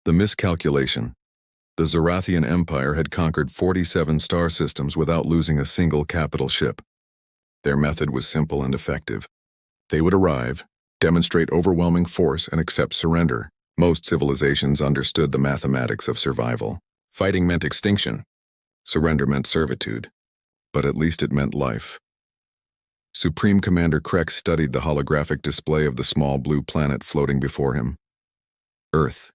The miscalculation. The Zorathian Empire had conquered 47 star systems without losing a single capital ship. Their method was simple and effective. They would arrive, demonstrate overwhelming force, and accept surrender. Most civilizations understood the mathematics of survival. Fighting meant extinction. Surrender meant servitude. But at least it meant life. Supreme Commander Krex studied the holographic display of the small blue planet floating before him. Earth.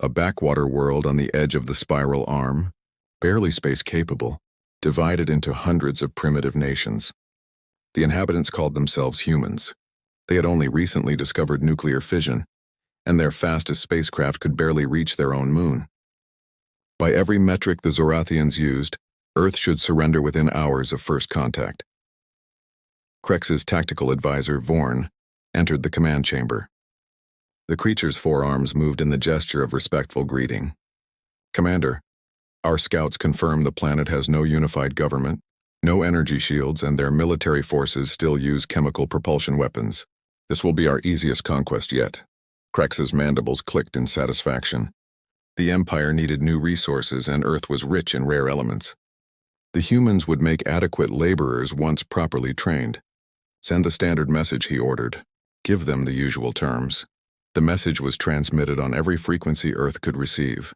A backwater world on the edge of the spiral arm, barely space-capable, divided into hundreds of primitive nations. The inhabitants called themselves humans. They had only recently discovered nuclear fission, and their fastest spacecraft could barely reach their own moon. By every metric the Zorathians used, Earth should surrender within hours of first contact. Krex's tactical advisor, Vorn, entered the command chamber. The creature's forearms moved in the gesture of respectful greeting. "Commander, our scouts confirm the planet has no unified government, no energy shields, and their military forces still use chemical propulsion weapons. This will be our easiest conquest yet." Krex's mandibles clicked in satisfaction. The Empire needed new resources, and Earth was rich in rare elements. The humans would make adequate laborers once properly trained. "Send the standard message," he ordered. "Give them the usual terms." The message was transmitted on every frequency Earth could receive.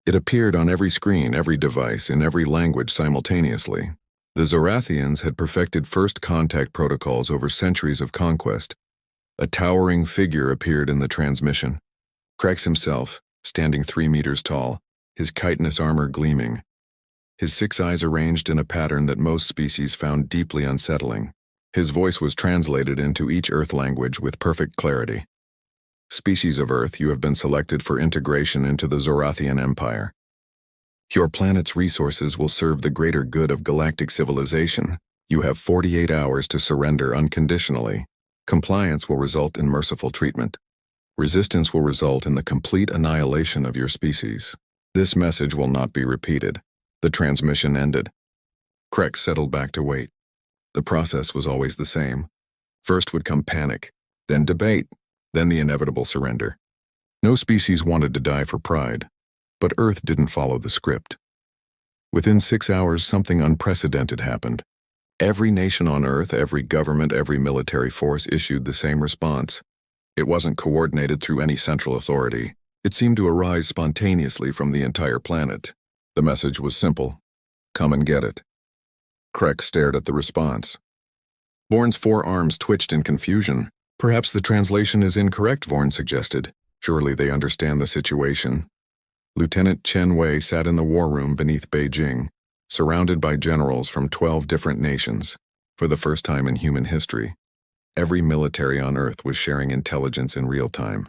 It appeared on every screen, every device, in every language simultaneously. The Zorathians had perfected first contact protocols over centuries of conquest. A towering figure appeared in the transmission. Krex himself, standing 3 meters tall, his chitinous armor gleaming. His 6 eyes arranged in a pattern that most species found deeply unsettling. His voice was translated into each Earth language with perfect clarity. "Species of Earth, you have been selected for integration into the Zorathian Empire. Your planet's resources will serve the greater good of galactic civilization. You have 48 hours to surrender unconditionally. Compliance will result in merciful treatment. Resistance will result in the complete annihilation of your species. This message will not be repeated." The transmission ended. Krex settled back to wait. The process was always the same. First would come panic, then debate, then the inevitable surrender. No species wanted to die for pride, but Earth didn't follow the script. Within 6 hours, something unprecedented happened. Every nation on Earth, every government, every military force issued the same response. It wasn't coordinated through any central authority. It seemed to arise spontaneously from the entire planet. The message was simple: come and get it. Krex stared at the response. Vorn's forearms twitched in confusion. "Perhaps the translation is incorrect," Vorn suggested. "Surely they understand the situation." Lieutenant Chen Wei sat in the war room beneath Beijing, surrounded by generals from 12 different nations. For the first time in human history, every military on Earth was sharing intelligence in real time.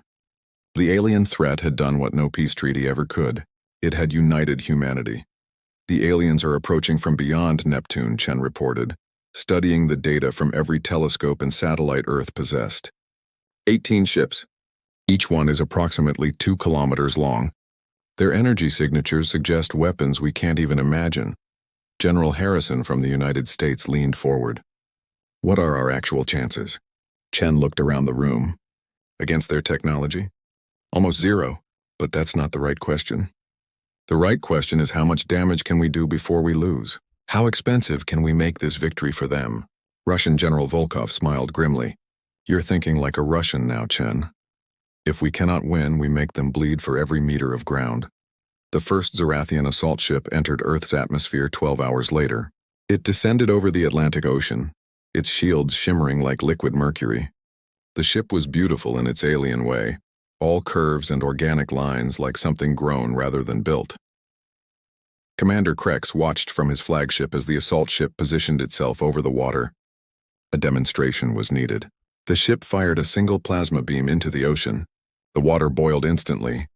The alien threat had done what no peace treaty ever could. It had united humanity. "The aliens are approaching from beyond Neptune," Chen reported, studying the data from every telescope and satellite Earth possessed. 18 ships. Each one is approximately 2 kilometers long. Their energy signatures suggest weapons we can't even imagine. General Harrison from the United States leaned forward. "What are our actual chances?" Chen looked around the room. "Against their technology? Almost zero, but that's not the right question. The right question is, how much damage can we do before we lose? How expensive can we make this victory for them?" Russian General Volkov smiled grimly. "You're thinking like a Russian now, Chen. If we cannot win, we make them bleed for every meter of ground." The first Zorathian assault ship entered Earth's atmosphere 12 hours later. It descended over the Atlantic Ocean, its shields shimmering like liquid mercury. The ship was beautiful in its alien way, all curves and organic lines like something grown rather than built. Commander Krex watched from his flagship as the assault ship positioned itself over the water. A demonstration was needed. The ship fired a single plasma beam into the ocean. The water boiled instantly,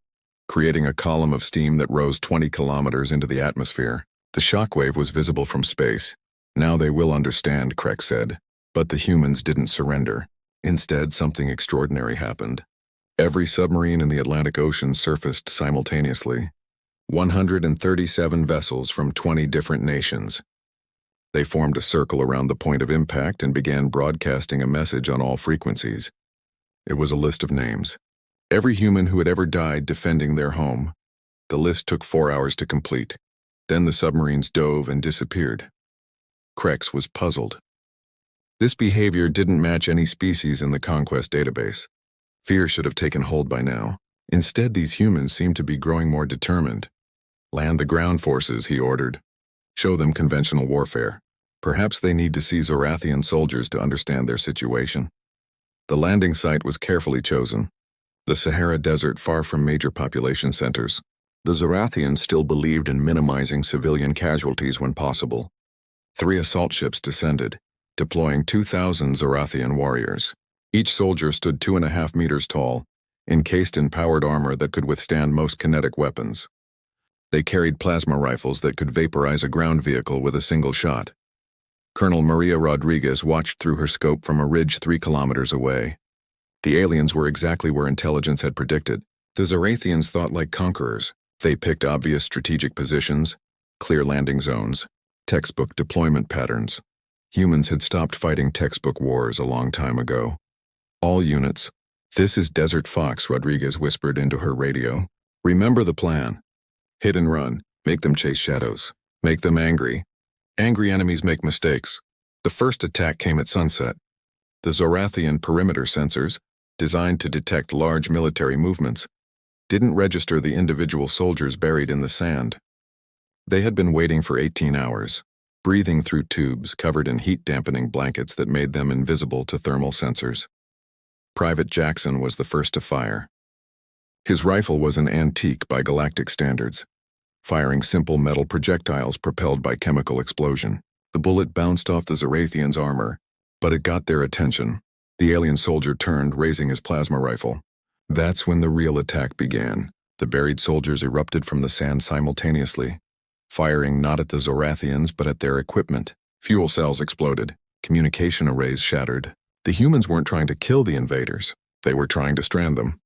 creating a column of steam that rose 20 kilometers into the atmosphere. The shockwave was visible from space. "Now they will understand," Krex said. But the humans didn't surrender. Instead, something extraordinary happened. Every submarine in the Atlantic Ocean surfaced simultaneously. 137 vessels from 20 different nations. They formed a circle around the point of impact and began broadcasting a message on all frequencies. It was a list of names. Every human who had ever died defending their home. The list took 4 hours to complete. Then the submarines dove and disappeared. Krex was puzzled. This behavior didn't match any species in the Conquest database. Fear should have taken hold by now. Instead, these humans seemed to be growing more determined. Land the ground forces, he ordered. Show them conventional warfare. Perhaps they need to see Zorathian soldiers to understand their situation. The landing site was carefully chosen. The Sahara Desert, far from major population centers. The Zorathians still believed in minimizing civilian casualties when possible. 3 assault ships descended, deploying 2,000 Zorathian warriors. Each soldier stood 2.5 meters tall, encased in powered armor that could withstand most kinetic weapons. They carried plasma rifles that could vaporize a ground vehicle with a single shot. Colonel Maria Rodriguez watched through her scope from a ridge 3 kilometers away. The aliens were exactly where intelligence had predicted. The Zorathians thought like conquerors. They picked obvious strategic positions, clear landing zones, textbook deployment patterns. Humans had stopped fighting textbook wars a long time ago. All units. This is Desert Fox, Rodriguez whispered into her radio. Remember the plan. Hit and run. Make them chase shadows. Make them angry. Angry enemies make mistakes. The first attack came at sunset. The Zorathian perimeter sensors, designed to detect large military movements, didn't register the individual soldiers buried in the sand. They had been waiting for 18 hours, breathing through tubes covered in heat-dampening blankets that made them invisible to thermal sensors. Private Jackson was the first to fire. His rifle was an antique by galactic standards, firing simple metal projectiles propelled by chemical explosion. The bullet bounced off the Zorathian's armor, but it got their attention. The alien soldier turned, raising his plasma rifle. That's when the real attack began. The buried soldiers erupted from the sand simultaneously, firing not at the Zorathians but at their equipment. Fuel cells exploded. Communication arrays shattered. The humans weren't trying to kill the invaders. They were trying to strand them.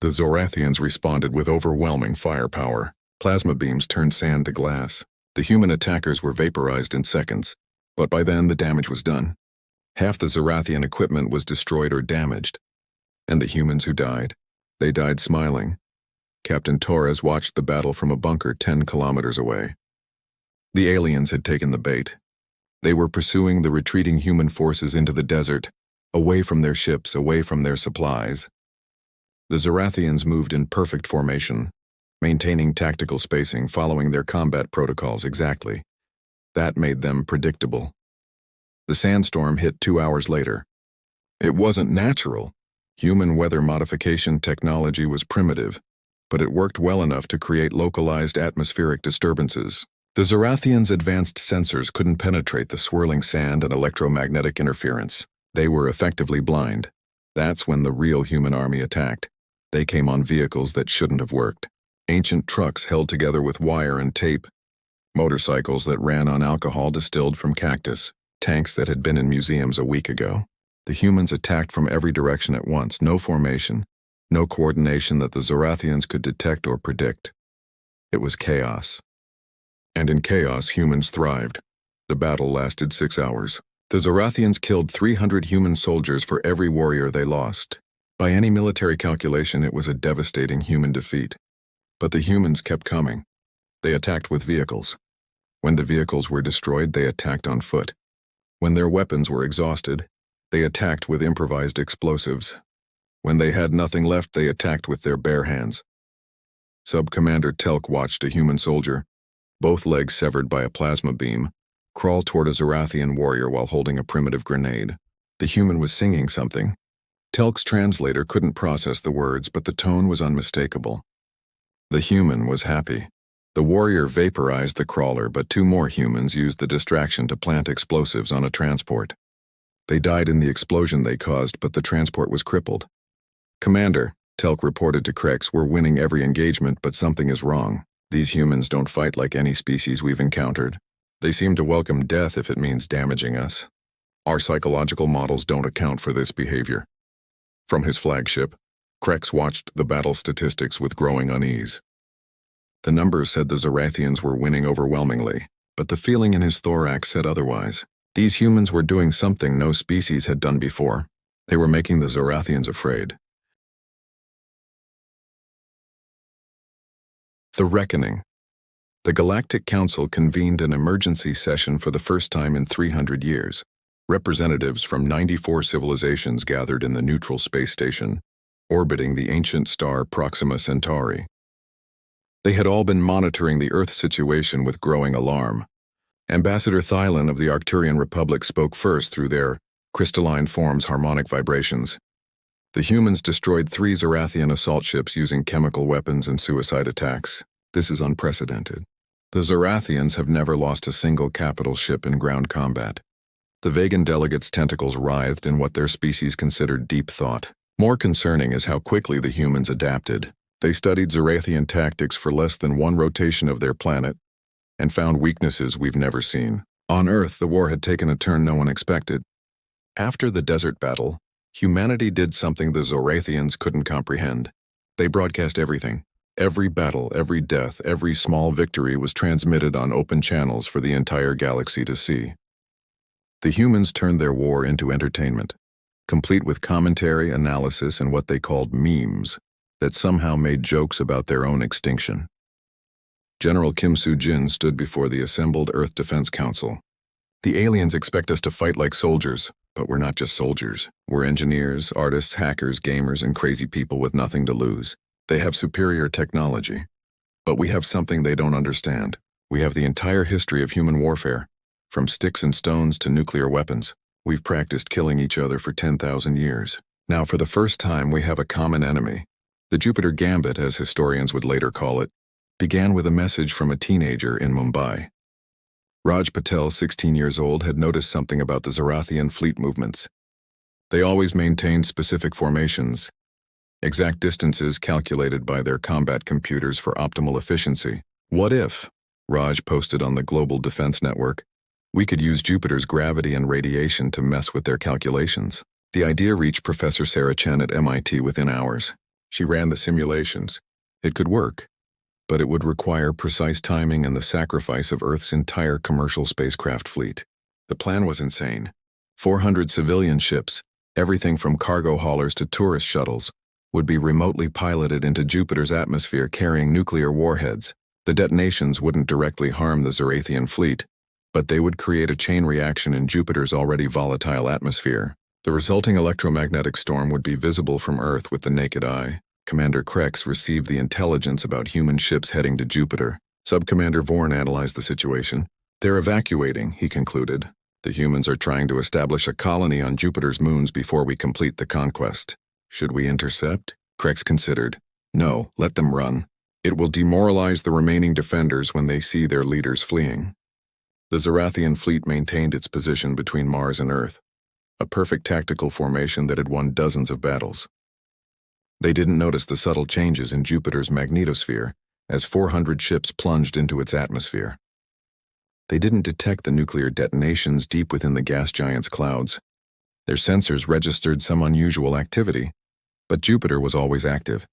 The Zorathians responded with overwhelming firepower. Plasma beams turned sand to glass. The human attackers were vaporized in seconds, but by then the damage was done. Half the Zorathian equipment was destroyed or damaged. And the humans who died, they died smiling. Captain Torres watched the battle from a bunker 10 kilometers away. The aliens had taken the bait. They were pursuing the retreating human forces into the desert, away from their ships, away from their supplies. The Zorathians moved in perfect formation, maintaining tactical spacing, following their combat protocols exactly. That made them predictable. The sandstorm hit 2 hours later. It wasn't natural. Human weather modification technology was primitive, but it worked well enough to create localized atmospheric disturbances. The Zorathians' advanced sensors couldn't penetrate the swirling sand and electromagnetic interference. They were effectively blind. That's when the real human army attacked. They came on vehicles that shouldn't have worked. Ancient trucks held together with wire and tape. Motorcycles that ran on alcohol distilled from cactus. Tanks that had been in museums a week ago. The humans attacked from every direction at once. No formation. No coordination that the Zorathians could detect or predict. It was chaos. And in chaos, humans thrived. The battle lasted 6 hours. The Zorathians killed 300 human soldiers for every warrior they lost. By any military calculation, it was a devastating human defeat. But the humans kept coming. They attacked with vehicles. When the vehicles were destroyed, they attacked on foot. When their weapons were exhausted, they attacked with improvised explosives. When they had nothing left, they attacked with their bare hands. Sub-Commander Telk watched a human soldier, both legs severed by a plasma beam, crawl toward a Zorathian warrior while holding a primitive grenade. The human was singing something. Telk's translator couldn't process the words, but the tone was unmistakable. The human was happy. The warrior vaporized the crawler, but 2 more humans used the distraction to plant explosives on a transport. They died in the explosion they caused, but the transport was crippled. Commander, Telk reported to Krex, we're winning every engagement, but something is wrong. These humans don't fight like any species we've encountered. They seem to welcome death if it means damaging us. Our psychological models don't account for this behavior. From his flagship, Krex watched the battle statistics with growing unease. The numbers said the Zorathians were winning overwhelmingly, but the feeling in his thorax said otherwise. These humans were doing something no species had done before. They were making the Zorathians afraid. The Reckoning. The Galactic Council convened an emergency session for the first time in 300 years. Representatives from 94 civilizations gathered in the neutral space station, orbiting the ancient star Proxima Centauri. They had all been monitoring the Earth situation with growing alarm. Ambassador Thylon of the Arcturian Republic spoke first through their crystalline form's harmonic vibrations. The humans destroyed 3 Zorathian assault ships using chemical weapons and suicide attacks. This is unprecedented. The Zorathians have never lost a single capital ship in ground combat. The Vegan delegates' tentacles writhed in what their species considered deep thought. More concerning is how quickly the humans adapted. They studied Zorathian tactics for less than 1 rotation of their planet and found weaknesses we've never seen. On Earth, the war had taken a turn no one expected. After the desert battle, humanity did something the Zorathians couldn't comprehend. They broadcast everything. Every battle, every death, every small victory was transmitted on open channels for the entire galaxy to see. The humans turned their war into entertainment, complete with commentary, analysis, and what they called memes that somehow made jokes about their own extinction. General Kim Soo-jin stood before the assembled Earth Defense Council. The aliens expect us to fight like soldiers, but we're not just soldiers. We're engineers, artists, hackers, gamers, and crazy people with nothing to lose. They have superior technology, but we have something they don't understand. We have the entire history of human warfare, from sticks and stones to nuclear weapons. We've practiced killing each other for 10,000 years. Now, for the first time, we have a common enemy. The Jupiter Gambit, as historians would later call it, began with a message from a teenager in Mumbai. Raj Patel, 16 years old, had noticed something about the Zorathian fleet movements. They always maintained specific formations, exact distances calculated by their combat computers for optimal efficiency. What if, Raj posted on the Global Defense Network, we could use Jupiter's gravity and radiation to mess with their calculations? The idea reached Professor Sarah Chen at MIT within hours. She ran the simulations. It could work, but it would require precise timing and the sacrifice of Earth's entire commercial spacecraft fleet. The plan was insane. 400 civilian ships, everything from cargo haulers to tourist shuttles, would be remotely piloted into Jupiter's atmosphere carrying nuclear warheads. The detonations wouldn't directly harm the Zorathian fleet, but they would create a chain reaction in Jupiter's already volatile atmosphere. The resulting electromagnetic storm would be visible from Earth with the naked eye. Commander Krex received the intelligence about human ships heading to Jupiter. Subcommander Vorn analyzed the situation. They're evacuating, he concluded. The humans are trying to establish a colony on Jupiter's moons before we complete the conquest. Should we intercept? Krex considered. No, let them run. It will demoralize the remaining defenders when they see their leaders fleeing. The Zorathian fleet maintained its position between Mars and Earth, a perfect tactical formation that had won dozens of battles. They didn't notice the subtle changes in Jupiter's magnetosphere as 400 ships plunged into its atmosphere. They didn't detect the nuclear detonations deep within the gas giant's clouds. Their sensors registered some unusual activity, but Jupiter was always active.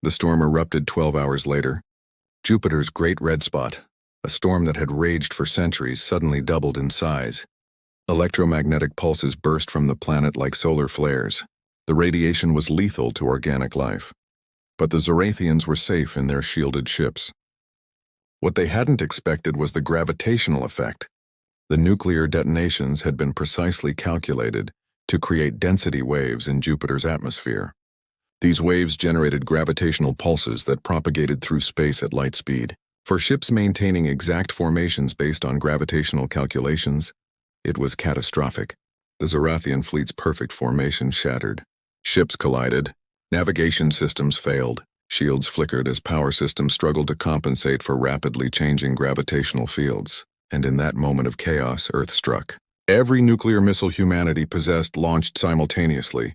The storm erupted 12 hours later. Jupiter's Great Red Spot, a storm that had raged for centuries, suddenly doubled in size. Electromagnetic pulses burst from the planet like solar flares. The radiation was lethal to organic life, but the Zorathians were safe in their shielded ships. What they hadn't expected was the gravitational effect. The nuclear detonations had been precisely calculated to create density waves in Jupiter's atmosphere. These waves generated gravitational pulses that propagated through space at light speed. For ships maintaining exact formations based on gravitational calculations, it was catastrophic. The Zorathian fleet's perfect formation shattered. Ships collided. Navigation systems failed. Shields flickered as power systems struggled to compensate for rapidly changing gravitational fields. And in that moment of chaos, Earth struck. Every nuclear missile humanity possessed launched simultaneously.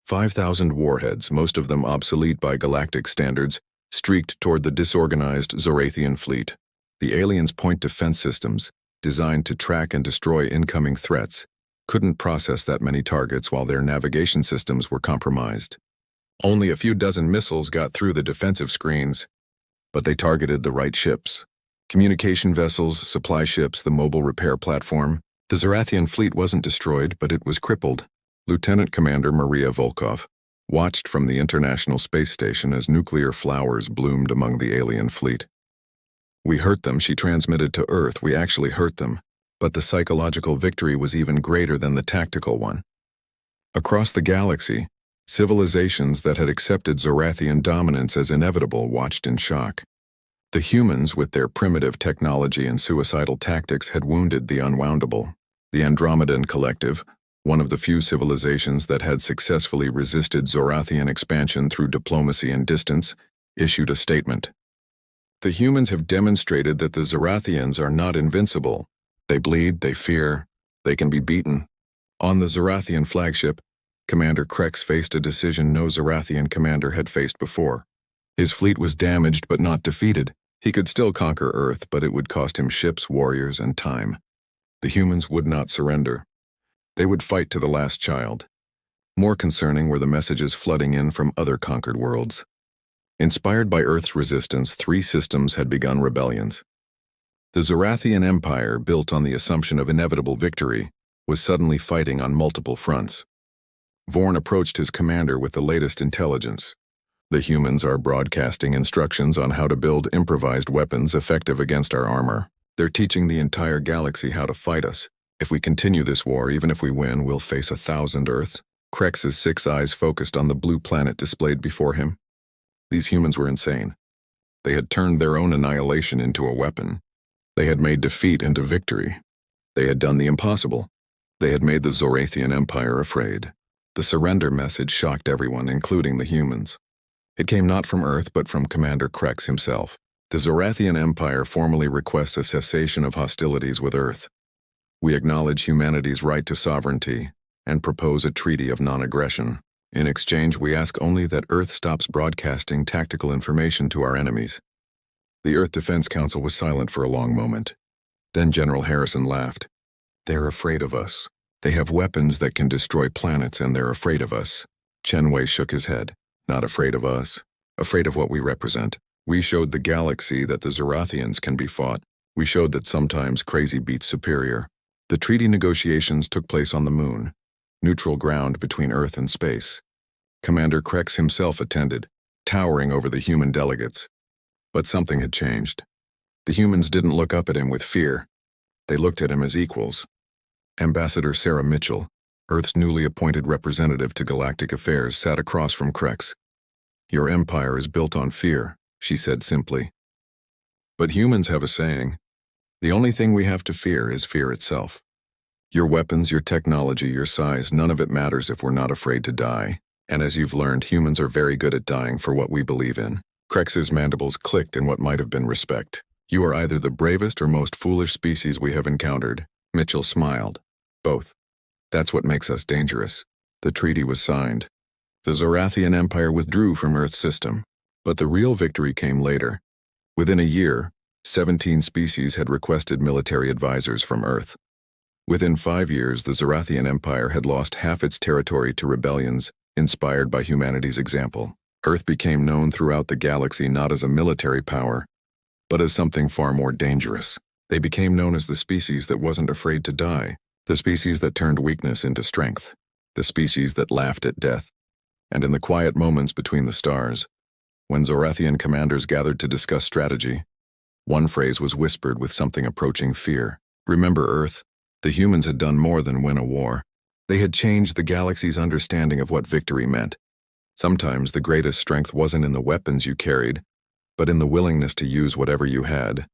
5,000 warheads, most of them obsolete by galactic standards, streaked toward the disorganized Zorathian fleet. The aliens' point defense systems, designed to track and destroy incoming threats, couldn't process that many targets while their navigation systems were compromised. Only a few dozen missiles got through the defensive screens, but they targeted the right ships. Communication vessels, supply ships, the mobile repair platform. The Zorathian fleet wasn't destroyed, but it was crippled. Lieutenant Commander Maria Volkov, watched from the International Space Station as nuclear flowers bloomed among the alien fleet. "We hurt them," she transmitted to Earth. "We actually hurt them." But the psychological victory was even greater than the tactical one. Across the galaxy, civilizations that had accepted Zorathian dominance as inevitable watched in shock. The humans, with their primitive technology and suicidal tactics, had wounded the unwoundable. The Andromedan Collective, one of the few civilizations that had successfully resisted Zorathian expansion through diplomacy and distance, issued a statement. "The humans have demonstrated that the Zorathians are not invincible. They bleed, they fear, they can be beaten." On the Zorathian flagship, Commander Krex faced a decision no Zorathian commander had faced before. His fleet was damaged but not defeated. He could still conquer Earth, but it would cost him ships, warriors, and time. The humans would not surrender. They would fight to the last child. More concerning were the messages flooding in from other conquered worlds. Inspired by Earth's resistance, 3 systems had begun rebellions. The Zorathian Empire, built on the assumption of inevitable victory, was suddenly fighting on multiple fronts. Vorn approached his commander with the latest intelligence. "The humans are broadcasting instructions on how to build improvised weapons effective against our armor. They're teaching the entire galaxy how to fight us. If we continue this war, even if we win, we'll face 1,000 Earths." Krex's 6 eyes focused on the blue planet displayed before him. These humans were insane. They had turned their own annihilation into a weapon. They had made defeat into victory. They had done the impossible. They had made the Zorathian Empire afraid. The surrender message shocked everyone, including the humans. It came not from Earth, but from Commander Krex himself. "The Zorathian Empire formally requests a cessation of hostilities with Earth. We acknowledge humanity's right to sovereignty and propose a treaty of non-aggression. In exchange, we ask only that Earth stops broadcasting tactical information to our enemies." The Earth Defense Council was silent for a long moment. Then General Harrison laughed. "They're afraid of us. They have weapons that can destroy planets, and they're afraid of us." Chen Wei shook his head. "Not afraid of us. Afraid of what we represent. We showed the galaxy that the Zorathians can be fought. We showed that sometimes crazy beats superior." The treaty negotiations took place on the moon, neutral ground between Earth and space. Commander Krex himself attended, towering over the human delegates. But something had changed. The humans didn't look up at him with fear. They looked at him as equals. Ambassador Sarah Mitchell, Earth's newly appointed representative to galactic affairs, sat across from Krex. "Your empire is built on fear," she said simply. "But humans have a saying. The only thing we have to fear is fear itself. Your weapons, your technology, your size, none of it matters if we're not afraid to die. And as you've learned, humans are very good at dying for what we believe in." Krex's mandibles clicked in what might have been respect. "You are either the bravest or most foolish species we have encountered." Mitchell smiled. "Both. That's what makes us dangerous." The treaty was signed. The Zorathian Empire withdrew from Earth's system. But the real victory came later. Within a year, 17 species had requested military advisors from Earth. Within 5 years, the Zorathian Empire had lost half its territory to rebellions inspired by humanity's example. Earth became known throughout the galaxy not as a military power, but as something far more dangerous. They became known as the species that wasn't afraid to die, the species that turned weakness into strength, the species that laughed at death. And in the quiet moments between the stars, when Zorathian commanders gathered to discuss strategy, one phrase was whispered with something approaching fear. "Remember, Earth, the humans had done more than win a war. They had changed the galaxy's understanding of what victory meant. Sometimes the greatest strength wasn't in the weapons you carried, but in the willingness to use whatever you had,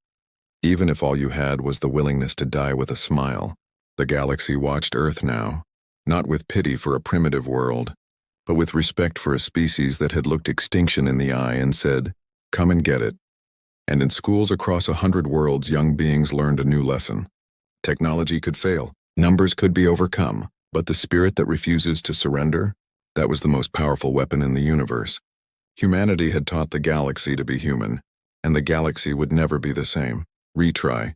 even if all you had was the willingness to die with a smile." The galaxy watched Earth now, not with pity for a primitive world, but with respect for a species that had looked extinction in the eye and said, "Come and get it." And in schools across 100 worlds, young beings learned a new lesson. Technology could fail, numbers could be overcome, but the spirit that refuses to surrender, that was the most powerful weapon in the universe. Humanity had taught the galaxy to be human, and the galaxy would never be the same. Retry,